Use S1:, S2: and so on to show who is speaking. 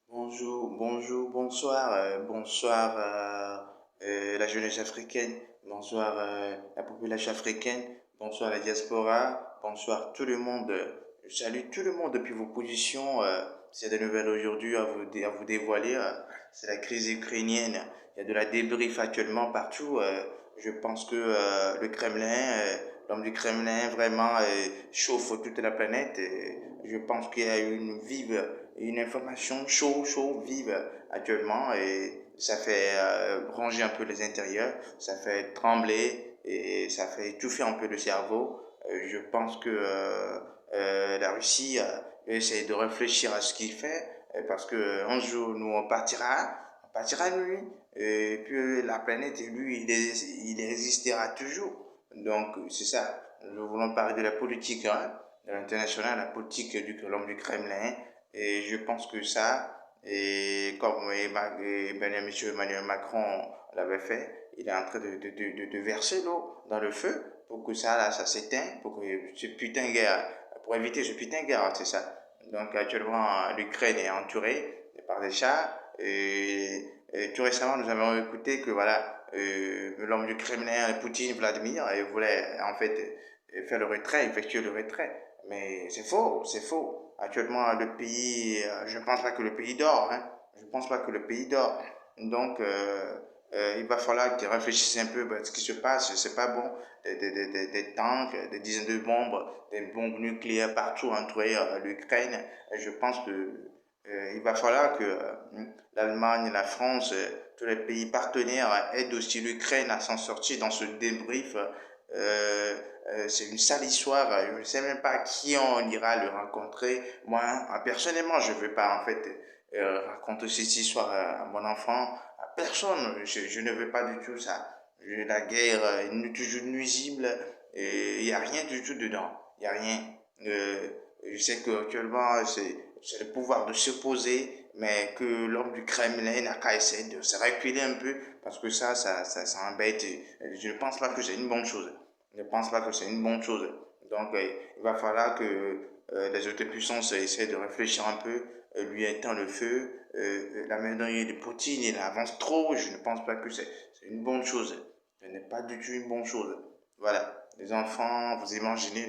S1: Bonsoir, la jeunesse africaine, bonsoir la population africaine, bonsoir la diaspora, bonsoir tout le monde. Je salue tout le monde depuis vos positions. C'est des nouvelles aujourd'hui à vous dévoiler. C'est la crise ukrainienne. Il y a de la débrief actuellement partout. Je pense que le Kremlin, l'homme du Kremlin, vraiment chauffe toute la planète. Je pense qu'il y a une information vive actuellement et ça fait ranger un peu les intérieurs, ça fait trembler et ça fait étouffer un peu le cerveau. Je pense que la Russie essaie de réfléchir à ce qu'il fait parce que un jour nous on partira de lui et puis la planète lui il existera toujours. Donc c'est ça. Nous voulons parler de la politique, hein, de l'international, la politique de l'homme du Kremlin. Et je pense que ça, et comme monsieur Emmanuel Macron l'avait fait, il est en train de verser l'eau dans le feu pour que ça, là, ça s'éteigne, pour que ce putain de guerre, pour éviter ce putain de guerre, c'est ça. Donc actuellement, l'Ukraine est entourée par des chars. Et tout récemment, nous avons écouté que voilà, l'homme du Kremlin, Poutine, Vladimir, il voulait en fait faire le retrait, effectuer le retrait. Mais c'est faux, c'est faux. Actuellement, le pays, je ne pense pas que le pays dort, hein. Je ne pense pas que le pays dort. Donc, il va falloir qu'ils réfléchissent un peu à ce qui se passe. C'est pas bon. Des tanks, des dizaines de bombes, des bombes nucléaires partout entourées l'Ukraine. Et je pense que il va falloir que l'Allemagne, la France, tous les pays partenaires aident aussi l'Ukraine à s'en sortir dans ce débrief. C'est une sale histoire. Je ne sais même pas qui on ira le rencontrer. Moi, personnellement, je ne veux pas en fait raconter cette histoire à mon enfant. À personne. Je ne veux pas du tout ça. La guerre est toujours nuisible. Il n'y a rien du tout dedans. Il n'y a rien. Euh, je sais qu'actuellement, c'est le pouvoir de s'opposer, mais que l'homme du Kremlin n'a qu'à essayer de se reculer un peu, parce que ça embête. Je ne pense pas que c'est une bonne chose. Je ne pense pas que c'est une bonne chose. Donc, il va falloir que les autres puissances essaient de réfléchir un peu, lui éteindre le feu. La médaille de Poutine, il avance trop. Je ne pense pas que c'est une bonne chose. Ce n'est pas du tout une bonne chose. Voilà. Les enfants, vous imaginez